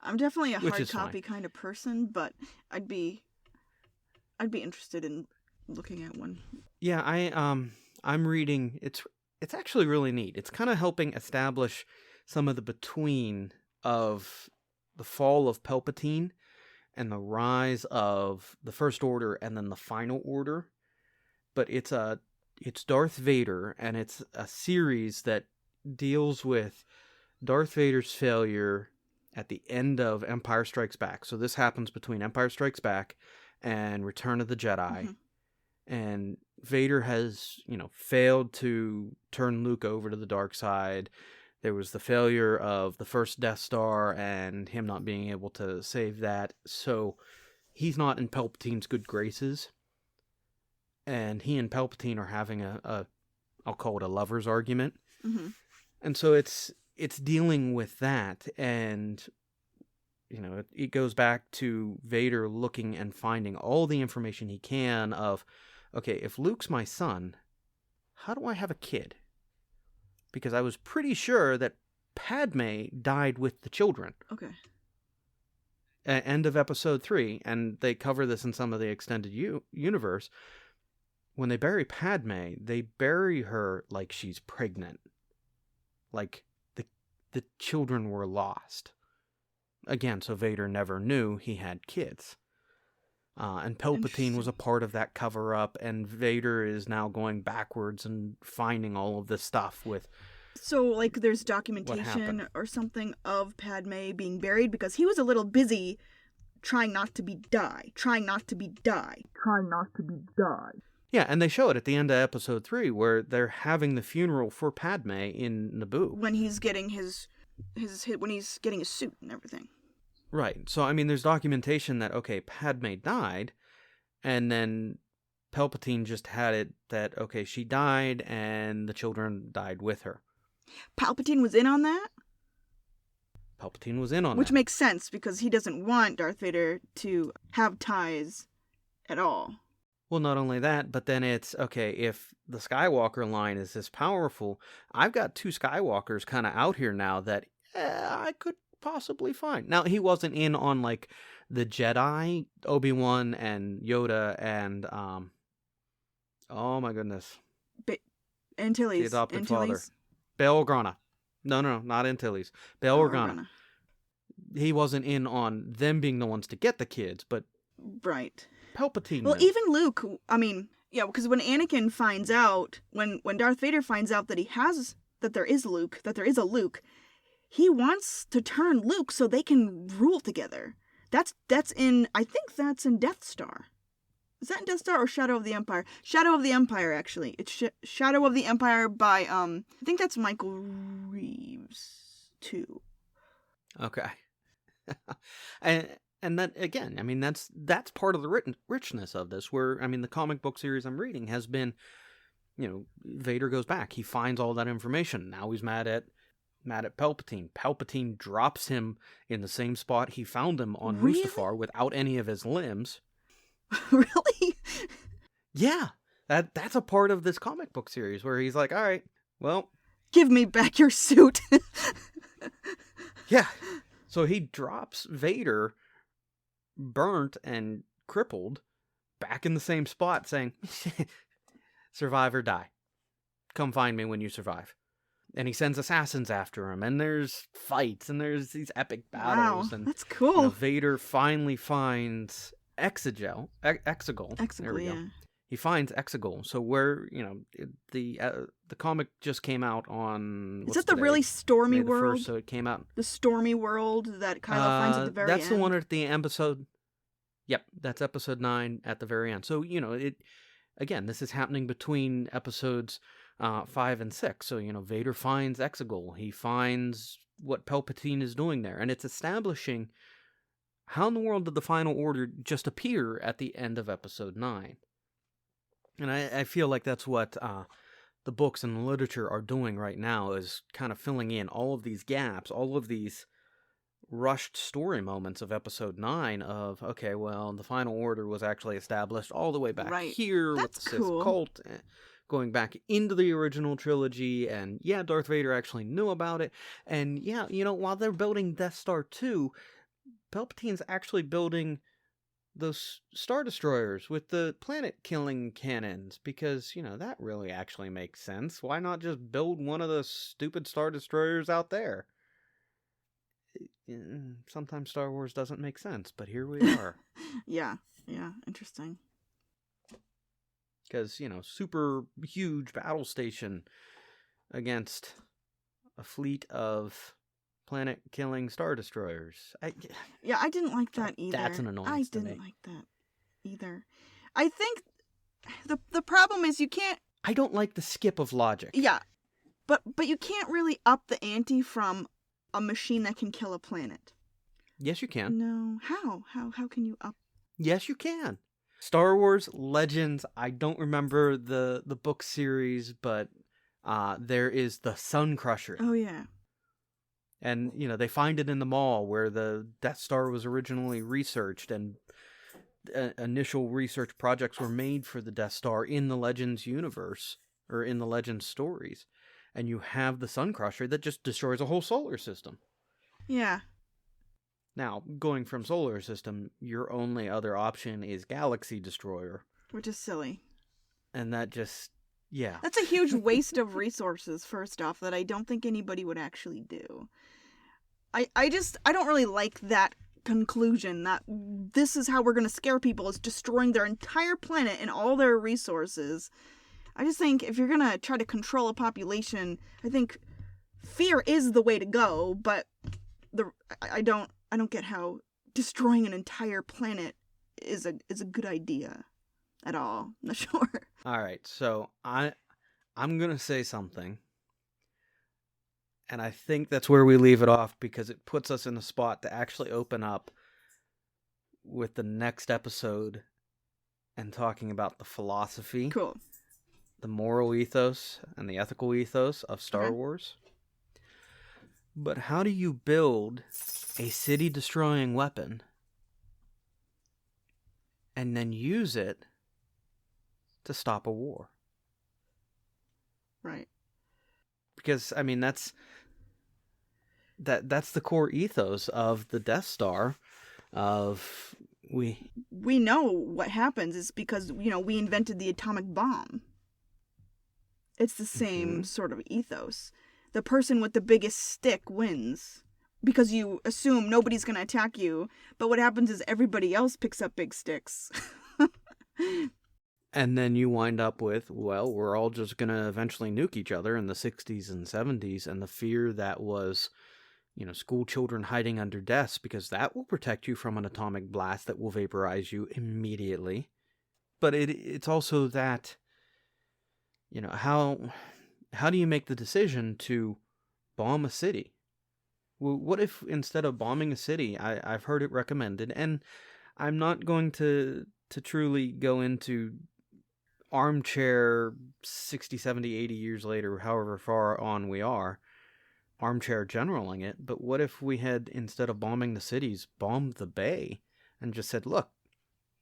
I'm definitely a Which hard is copy fine. kind of person, but I'd be interested in looking at one. Yeah, I'm reading. It's actually really neat. It's kind of helping establish some of the between of the fall of Palpatine and the rise of the First Order and then the Final Order. But it's Darth Vader, and it's a series that deals with Darth Vader's failure at the end of Empire Strikes Back. So this happens between Empire Strikes Back and Return of the Jedi. Mm-hmm. And Vader has, failed to turn Luke over to the dark side. There was the failure of the first Death Star and him not being able to save that. So he's not in Palpatine's good graces. And he and Palpatine are having I'll call it a lover's argument. Mm-hmm. And so it's dealing with that, and it goes back to Vader looking and finding all the information he can of, okay, if Luke's my son, how do I have a kid? Because I was pretty sure that Padme died with the children. Okay. End of episode 3, and they cover this in some of the extended universe. When they bury Padme, they bury her like she's pregnant. Like the children were lost. Again, so Vader never knew he had kids. And Palpatine was a part of that cover-up, and Vader is now going backwards and finding all of this stuff with... So, like, there's documentation or something of Padme being buried, because he was a little busy trying not to die. Yeah, and they show it at the end of episode 3, where they're having the funeral for Padme in Naboo. When he's getting his suit and everything. Right. So, I mean, there's documentation that, okay, Padme died, and then Palpatine just had it that, okay, she died, and the children died with her. Palpatine was in on that? Palpatine was in on Which that. makes sense, because he doesn't want Darth Vader to have ties at all. Well, not only that, but then it's, okay, if the Skywalker line is this powerful, I've got 2 Skywalkers kind of out here now that I could possibly find. Now, he wasn't in on, like, the Jedi, Obi-Wan and Yoda and, oh my goodness. Antilles. The adopted father. Bail Organa. No, not Antilles. Bail Organa. He wasn't in on them being the ones to get the kids, but... Right. Palpatine. Well, even Luke, I mean, yeah, because when Anakin finds out, when Darth Vader finds out that there is a Luke, he wants to turn Luke so they can rule together. I think that's in Death Star. Is that Death Star or Shadow of the Empire? Shadow of the Empire, actually. It's Shadow of the Empire by, I think that's Michael Reeves, too. Okay. And that, again, I mean, that's part of the richness of this, where, I mean, the comic book series I'm reading has been, Vader goes back. He finds all that information. Now he's mad at Palpatine. Palpatine drops him in the same spot he found him on Really? Mustafar without any of his limbs. Really? Yeah. That's a part of this comic book series where he's like, all right, well, Give me back your suit. yeah. So he drops Vader, burnt and crippled, back in the same spot, saying, survive or die. Come find me when you survive. And he sends assassins after him, and there's fights, and there's these epic battles. Wow, And that's cool. Vader finally finds Exegol. Exegol. There we go. Yeah. He finds Exegol. So where, the comic just came out on... Is it the really stormy May the world? 1st, so it came out... The stormy world that Kylo finds at the very end? That's the one at the episode... Yep, that's episode 9 at the very end. So, again, this is happening between episodes 5 and 6. So, Vader finds Exegol. He finds what Palpatine is doing there. And it's establishing how in the world did the Final Order just appear at the end of episode 9. And I feel like that's what the books and the literature are doing right now, is kind of filling in all of these gaps, all of these rushed story moments of episode 9 of, okay, well, the Final Order was actually established all the way back here with the Sith cult, going back into the original trilogy, and yeah, Darth Vader actually knew about it, and yeah, while they're building Death Star 2, Palpatine's actually building those Star Destroyers with the planet-killing cannons, because, that really actually makes sense. Why not just build one of the stupid Star Destroyers out there? Sometimes Star Wars doesn't make sense, but here we are. Yeah, interesting. Because, super huge battle station against a fleet of planet-killing Star Destroyers. I didn't like that either. That's an annoyance to me. I didn't like that either. I think the problem is you can't... I don't like the skip of logic. Yeah, but you can't really up the ante from a machine that can kill a planet. Yes, you can. No. How can you up? Yes, you can. Star Wars Legends, I don't remember the book series, but there is the Sun Crusher. Oh, yeah. And, they find it in the mall where the Death Star was originally researched, and initial research projects were made for the Death Star in the Legends universe, or in the Legends stories. And you have the Sun Crusher that just destroys a whole solar system. Yeah. Now, going from solar system, your only other option is Galaxy Destroyer. Which is silly. And that just, yeah. That's a huge waste of resources, first off, that I don't think anybody would actually do. I don't really like that conclusion, that this is how we're going to scare people, is destroying their entire planet and all their resources. I just think if you're going to try to control a population, I think fear is the way to go, but I don't get how destroying an entire planet is a good idea at all. I'm not sure. All right, so I'm going to say something, and I think that's where we leave it off, because it puts us in a spot to actually open up with the next episode and talking about the philosophy. Cool. The moral ethos and the ethical ethos of Star Wars. But how do you build a city-destroying weapon and then use it to stop a war? Right. Because, I mean, that's the core ethos of the Death Star. We know what happens is because, we invented the atomic bomb. It's the same sort of ethos. The person with the biggest stick wins, because you assume nobody's going to attack you, but what happens is everybody else picks up big sticks. And then you wind up with, well, we're all just going to eventually nuke each other in the 60s and 70s, and the fear that was, school children hiding under desks, because that will protect you from an atomic blast that will vaporize you immediately. but it's also that, how do you make the decision to bomb a city? Well, what if instead of bombing a city, I've heard it recommended, and I'm not going to truly go into armchair 60, 70, 80 years later, however far on we are, armchair generaling it, but what if we had, instead of bombing the cities, bombed the bay and just said, look,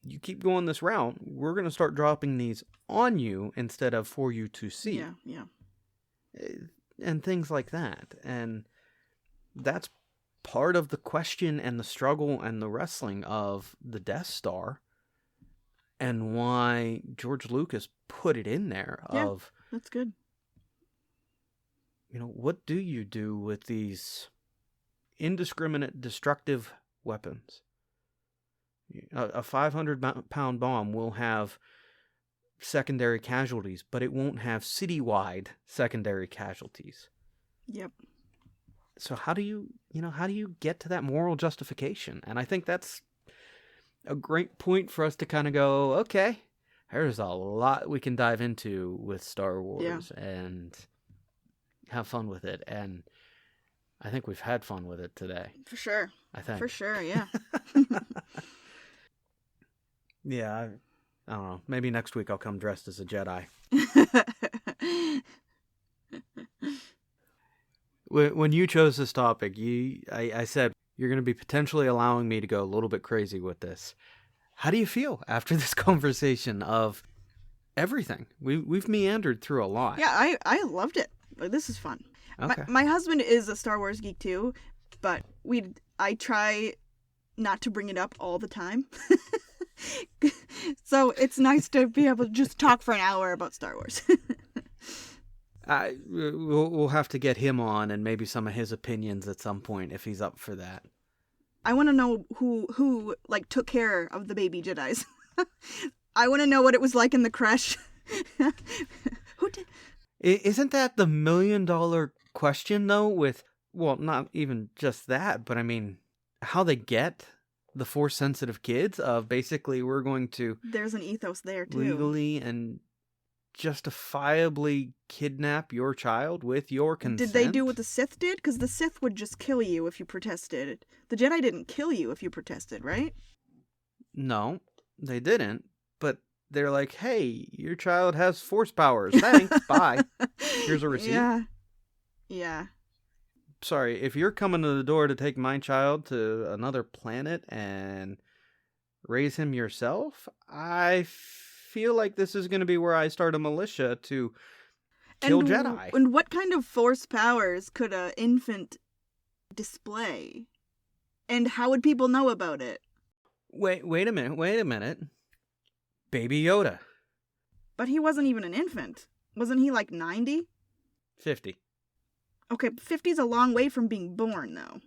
you keep going this route, we're going to start dropping these on you instead of for you to see. Yeah. And things like that. And that's part of the question and the struggle and the wrestling of the Death Star, and why George Lucas put it in there of, that's good. What do you do with these indiscriminate destructive weapons? A 500-pound bomb will have secondary casualties, but it won't have citywide secondary casualties. Yep. So how do you get to that moral justification? And I think that's a great point for us to kind of go, okay, there's a lot we can dive into with Star Wars and have fun with it. And I think we've had fun with it today. For sure. I think. For sure, yeah. Yeah, I don't know. Maybe next week I'll come dressed as a Jedi. When you chose this topic, I said, you're going to be potentially allowing me to go a little bit crazy with this. How do you feel after this conversation of everything? We've meandered through a lot. Yeah, I loved it. This is fun. Okay. My husband is a Star Wars geek too, but I try not to bring it up all the time. So it's nice to be able to just talk for an hour about Star Wars. We'll have to get him on and maybe some of his opinions at some point if he's up for that. I want to know who took care of the baby Jedis. I want to know what it was like in the creche. Who did? Isn't that the $1 million question though? Well, not even just that, but I mean, how they get the Force-sensitive kids of basically we're going to... There's an ethos there too. Legally and justifiably kidnap your child with your consent. Did they do what the Sith did? Because the Sith would just kill you if you protested. The Jedi didn't kill you if you protested, right? No, they didn't. But they're like, hey, your child has Force powers. Thanks, bye. Here's a receipt. Yeah. Sorry, if you're coming to the door to take my child to another planet and raise him yourself, I feel like this is going to be where I start a militia to kill Jedi. And what kind of Force powers could an infant display? And how would people know about it? Wait a minute. Baby Yoda. But he wasn't even an infant. Wasn't he like 90? 50. Okay, 50's a long way from being born, though.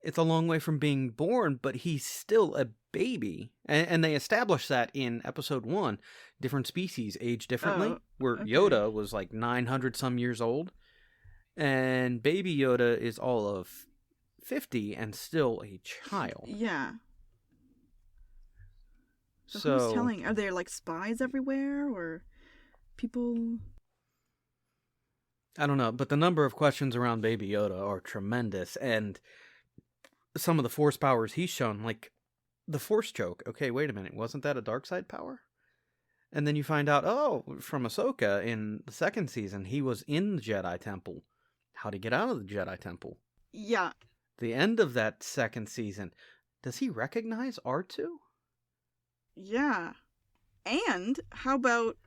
It's a long way from being born, but he's still a baby. And they established that in episode 1. Different species age differently. Where Yoda was like 900 some years old. And baby Yoda is all of 50 and still a child. Yeah. So who's telling? Are there like spies everywhere or people? I don't know, but the number of questions around Baby Yoda are tremendous, and some of the Force powers he's shown, like the Force choke. Okay, wait a minute, wasn't that a dark side power? And then you find out, from Ahsoka in the second season, he was in the Jedi Temple. How'd he get out of the Jedi Temple? Yeah. The end of that second season, does he recognize R2? Yeah. And how about,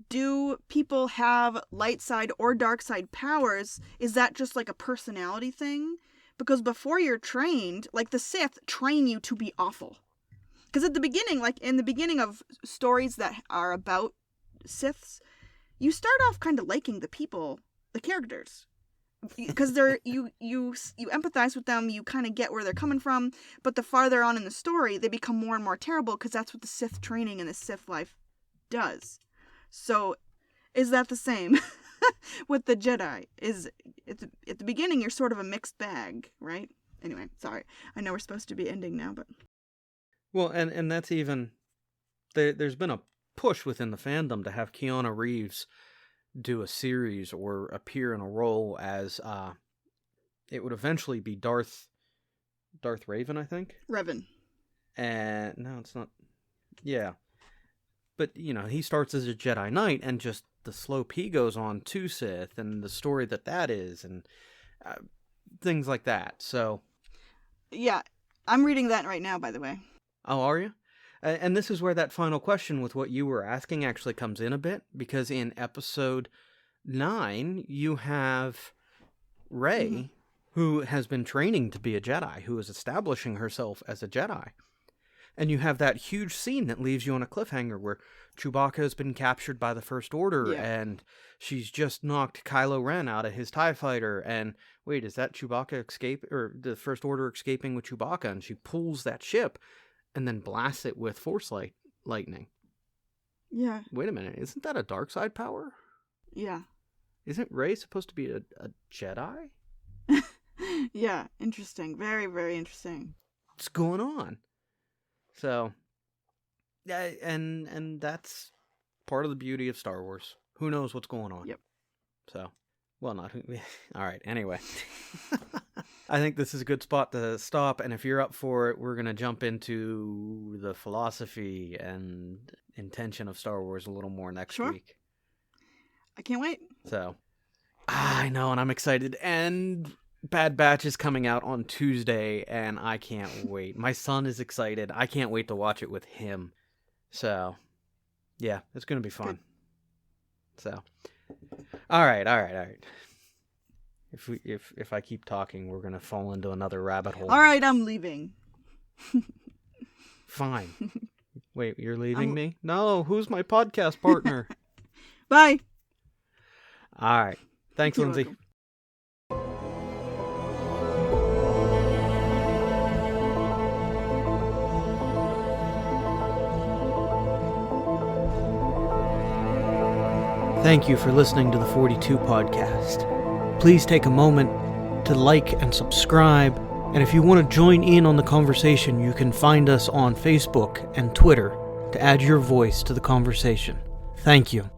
do people have light side or dark side powers? Is that just like a personality thing? Because before you're trained, like the Sith train you to be awful. Because at the beginning, like in the beginning of stories that are about Siths, you start off kind of liking the people, the characters. Because they're you empathize with them, you kind of get where they're coming from, but the farther on in the story, they become more and more terrible because that's what the Sith training and the Sith life does. So, is that the same with the Jedi? At the beginning, you're sort of a mixed bag, right? Anyway, sorry. I know we're supposed to be ending now, but... Well, and that's even... There's been a push within the fandom to have Keanu Reeves do a series or appear in a role as it would eventually be Darth Raven, I think. Revan. And no, it's not. Yeah, but he starts as a Jedi Knight, and just the slope he goes on to Sith, and the story that is, and things like that. So, yeah, I'm reading that right now, by the way. Oh, are you? And this is where that final question with what you were asking actually comes in a bit, because in episode 9, you have Rey, who has been training to be a Jedi, who is establishing herself as a Jedi. And you have that huge scene that leaves you on a cliffhanger where Chewbacca has been captured by the First Order, and she's just knocked Kylo Ren out of his TIE fighter, and wait, is that Chewbacca or the First Order escaping with Chewbacca? And she pulls that ship and then blasts it with Force lightning. Yeah. Wait a minute, isn't that a dark side power? Yeah. Isn't Rey supposed to be a Jedi? Yeah, interesting. Very, very interesting. What's going on? So, yeah, and that's part of the beauty of Star Wars. Who knows what's going on? Yep. So, well, not who. All right. Anyway, I think this is a good spot to stop. And if you're up for it, we're gonna jump into the philosophy and intention of Star Wars a little more next week. I can't wait. So, I know, and I'm excited. And Bad Batch is coming out on Tuesday, and I can't wait. My son is excited. I can't wait to watch it with him. So, yeah, it's going to be fun. Good. So, all right. If I keep talking, we're going to fall into another rabbit hole. All right, I'm leaving. Fine. Wait, you're leaving me? No, who's my podcast partner? Bye. All right. Thanks, You're Lindsay. welcome. Thank you for listening to the 42 podcast. Please take a moment to like and subscribe, and if you want to join in on the conversation, you can find us on Facebook and Twitter to add your voice to the conversation. Thank you.